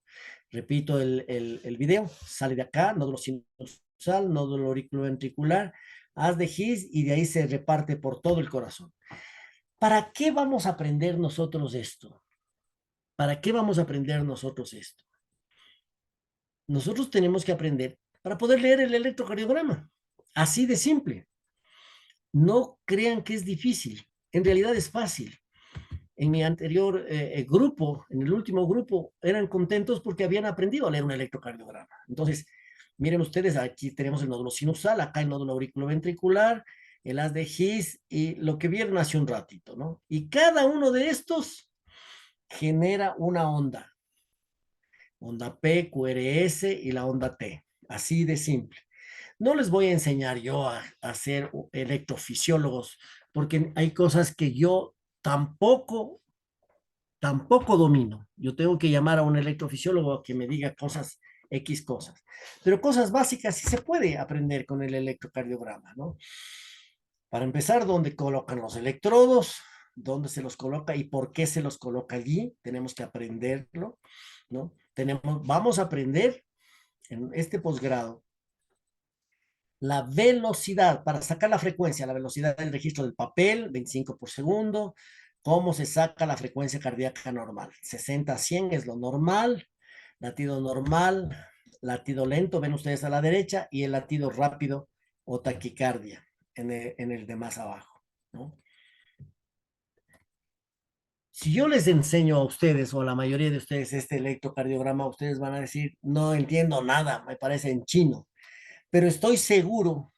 Repito el video, sale de acá, nódulo sinusal, nódulo auriculoventricular, haz de His y de ahí se reparte por todo el corazón. ¿Para qué vamos a aprender nosotros esto? ¿Para qué vamos a aprender nosotros esto? Nosotros tenemos que aprender para poder leer el electrocardiograma. Así de simple. No crean que es difícil. En realidad es fácil. En mi anterior grupo, en el último grupo, eran contentos porque habían aprendido a leer un electrocardiograma. Entonces, miren ustedes, aquí tenemos el nódulo sinusal, acá el nódulo auriculoventricular, el haz de His y lo que vieron hace un ratito, ¿no? Y cada uno de estos genera una onda. Onda P, QRS y la onda T. Así de simple. No les voy a enseñar yo a ser electrofisiólogos, porque hay cosas que yo tampoco domino. Yo tengo que llamar a un electrofisiólogo a que me diga cosas, X cosas. Pero cosas básicas sí se puede aprender con el electrocardiograma, ¿no? Para empezar, ¿dónde colocan los electrodos? ¿Dónde se los coloca y por qué se los coloca allí? Tenemos que aprenderlo, ¿no? Vamos a aprender en este posgrado la velocidad, para sacar la frecuencia, la velocidad del registro del papel, 25 por segundo, cómo se saca la frecuencia cardíaca normal. 60 a 100 es lo normal, latido normal, latido lento, ven ustedes a la derecha, y el latido rápido o taquicardia en el de más abajo, ¿no? Si yo les enseño a ustedes o a la mayoría de ustedes este electrocardiograma, ustedes van a decir, no entiendo nada, me parece en chino, pero estoy seguro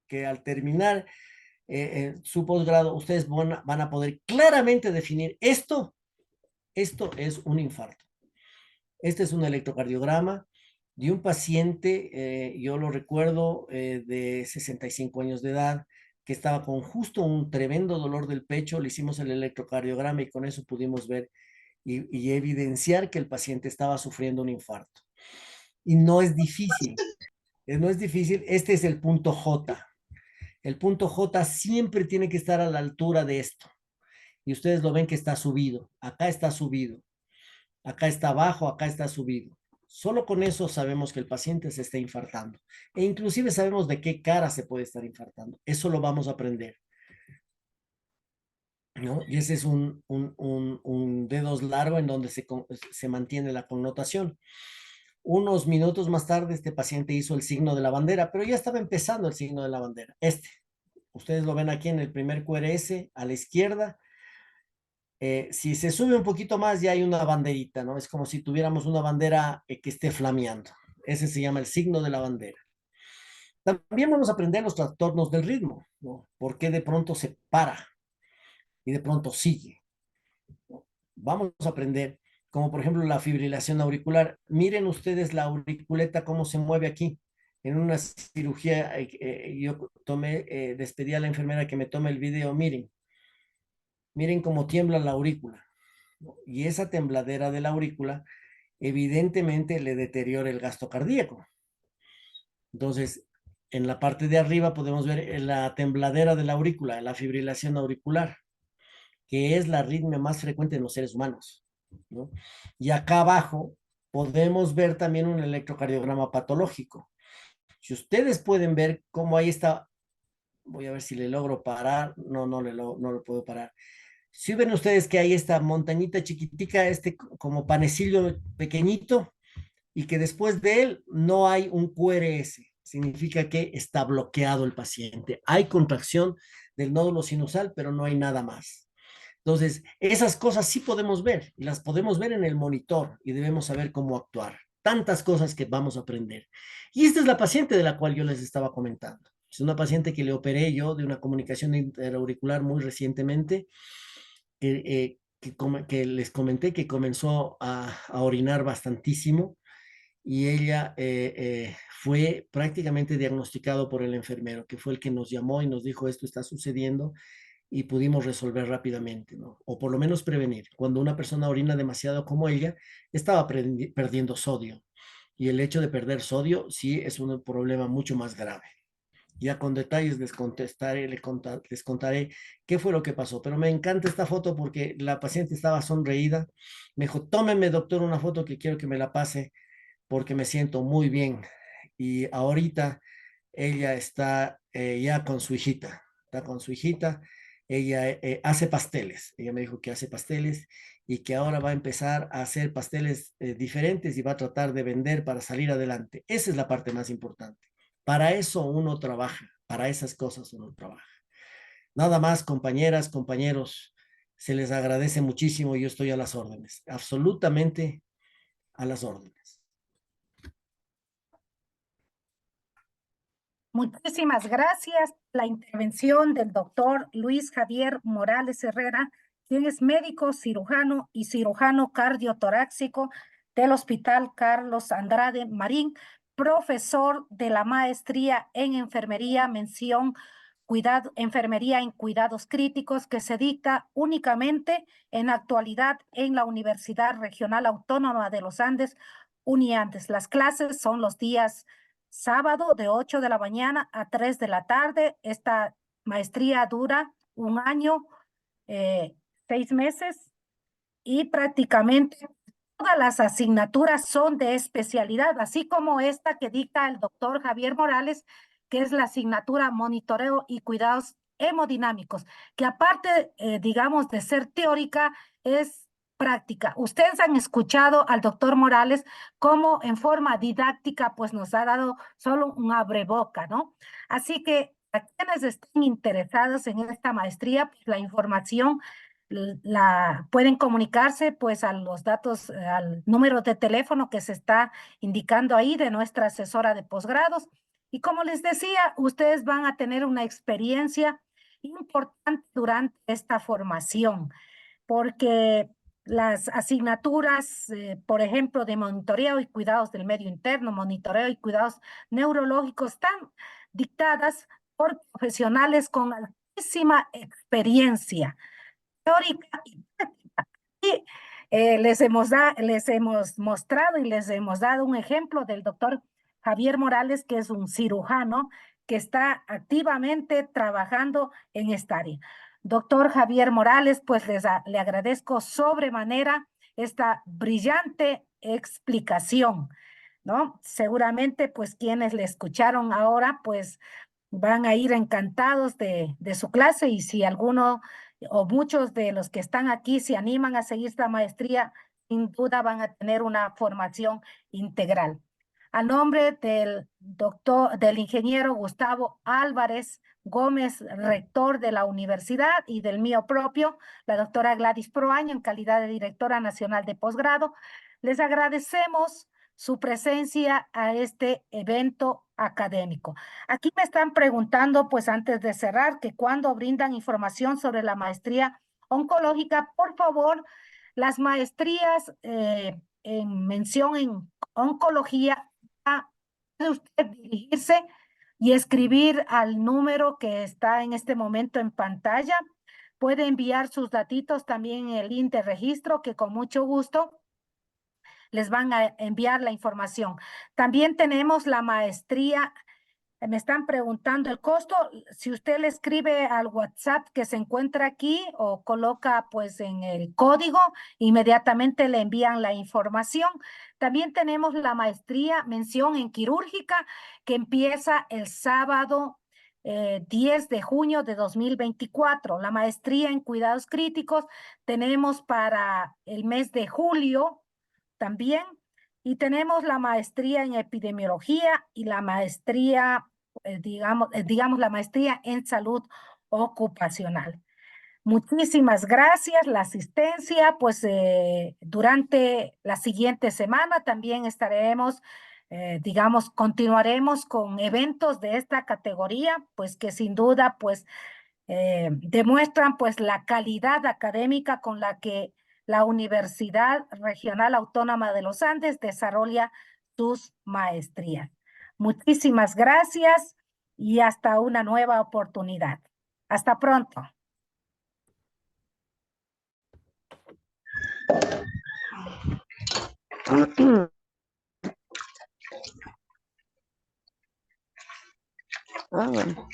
que al terminar su posgrado, ustedes van a poder claramente definir esto es un infarto. Este es un electrocardiograma de un paciente, yo lo recuerdo, de 65 años de edad, que estaba con justo un tremendo dolor del pecho, le hicimos el electrocardiograma y con eso pudimos ver y evidenciar que el paciente estaba sufriendo un infarto. Y no es difícil, no es difícil, este es el punto J. El punto J siempre tiene que estar a la altura de esto. Y ustedes lo ven que está subido. Acá está subido. Acá está abajo, acá está subido. Solo con eso sabemos que el paciente se está infartando. E inclusive sabemos de qué cara se puede estar infartando. Eso lo vamos a aprender, ¿no? Y ese es un dedos largo en donde se mantiene la connotación. Unos minutos más tarde, este paciente hizo el signo de la bandera, pero ya estaba empezando el signo de la bandera. Ustedes lo ven aquí en el primer QRS, a la izquierda. Si se sube un poquito más, ya hay una banderita, ¿no? Es como si tuviéramos una bandera que esté flameando. Ese se llama el signo de la bandera. También vamos a aprender los trastornos del ritmo, ¿no? ¿Por qué de pronto se para y de pronto sigue? ¿No? Vamos a aprender, como por ejemplo la fibrilación auricular. Miren ustedes la auriculeta cómo se mueve aquí. En una cirugía, yo despedí a la enfermera que me tome el video, miren cómo tiembla la aurícula, ¿no? Y esa tembladera de la aurícula evidentemente le deteriora el gasto cardíaco. Entonces, en la parte de arriba podemos ver la tembladera de la aurícula, la fibrilación auricular, que es la arritmia más frecuente en los seres humanos, ¿no? Y acá abajo podemos ver también un electrocardiograma patológico. Si ustedes pueden ver cómo ahí está, voy a ver si le logro parar, no lo puedo parar. Si ven ustedes que hay esta montañita chiquitica, como panecillo pequeñito, y que después de él no hay un QRS, significa que está bloqueado el paciente. Hay contracción del nódulo sinusal, pero no hay nada más. Entonces, esas cosas sí podemos ver, y las podemos ver en el monitor, y debemos saber cómo actuar. Tantas cosas que vamos a aprender. Y esta es la paciente de la cual yo les estaba comentando. Es una paciente que le operé yo de una comunicación interauricular muy recientemente, que les comenté que comenzó a orinar bastantísimo, y ella fue prácticamente diagnosticado por el enfermero, que fue el que nos llamó y nos dijo: esto está sucediendo, y pudimos resolver rápidamente, ¿no? O por lo menos prevenir. Cuando una persona orina demasiado como ella, estaba perdiendo sodio. Y el hecho de perder sodio sí es un problema mucho más grave. Ya con detalles les contaré qué fue lo que pasó. Pero me encanta esta foto porque la paciente estaba sonreída. Me dijo: tómeme, doctor, una foto que quiero que me la pase porque me siento muy bien. Y ahorita ella está ya con su hijita. Está con su hijita. Ella hace pasteles. Ella me dijo que hace pasteles y que ahora va a empezar a hacer pasteles diferentes y va a tratar de vender para salir adelante. Esa es la parte más importante. Para eso uno trabaja, para esas cosas uno trabaja. Nada más, compañeras, compañeros, se les agradece muchísimo. Yo estoy a las órdenes, absolutamente a las órdenes. Muchísimas gracias. La intervención del doctor Luis Javier Morales Herrera, quien es médico cirujano y cirujano cardiotorácico del Hospital Carlos Andrade Marín, profesor de la maestría en enfermería, mención enfermería en cuidados críticos, que se dicta únicamente en la actualidad en la Universidad Regional Autónoma de los Andes, UNIANDES. Las clases son los días sábado de 8 de la mañana a 3 de la tarde. Esta maestría dura 1 año, 6 meses, y prácticamente todas las asignaturas son de especialidad, así como esta que dicta el doctor Javier Morales, que es la asignatura Monitoreo y Cuidados Hemodinámicos, que aparte, digamos, de ser teórica, es práctica. Ustedes han escuchado al doctor Morales cómo en forma didáctica pues nos ha dado solo un abreboca, ¿no? Así que a quienes estén interesados en esta maestría, pues la información pueden comunicarse pues a los datos, al número de teléfono que se está indicando ahí de nuestra asesora de posgrados. Y como les decía, ustedes van a tener una experiencia importante durante esta formación, porque las asignaturas, por ejemplo, de monitoreo y cuidados del medio interno, monitoreo y cuidados neurológicos, están dictadas por profesionales con altísima experiencia teórica y práctica. Y les hemos mostrado y les hemos dado un ejemplo del doctor Javier Morales, que es un cirujano que está activamente trabajando en esta área. Doctor Javier Morales, pues le agradezco sobremanera esta brillante explicación, ¿no? Seguramente, pues quienes le escucharon ahora, pues van a ir encantados de su clase, y si alguno o muchos de los que están aquí se animan a seguir esta maestría, sin duda van a tener una formación integral. A nombre del ingeniero Gustavo Álvarez Gómez, rector de la universidad, y del mío propio, la doctora Gladys Proaño, en calidad de directora nacional de posgrado, les agradecemos su presencia a este evento académico. Aquí me están preguntando, pues antes de cerrar, que cuando brindan información sobre la maestría oncológica, por favor, las maestrías en mención en oncología, puede usted dirigirse y escribir al número que está en este momento en pantalla. Puede enviar sus datitos también en el link de registro, que con mucho gusto les van a enviar la información. También tenemos la maestría Me están preguntando el costo. Si usted le escribe al WhatsApp que se encuentra aquí o coloca pues en el código, inmediatamente le envían la información. También tenemos la maestría mención en quirúrgica que empieza el sábado 10 de junio de 2024. La maestría en cuidados críticos tenemos para el mes de julio también. Y tenemos la maestría en epidemiología y la maestría, digamos, la maestría en salud ocupacional. Muchísimas gracias, la asistencia, pues durante la siguiente semana también estaremos, digamos, continuaremos con eventos de esta categoría, pues que sin duda, pues demuestran pues la calidad académica con la que la Universidad Regional Autónoma de los Andes desarrolla sus maestrías. Muchísimas gracias y hasta una nueva oportunidad. Hasta pronto. Ah, bueno.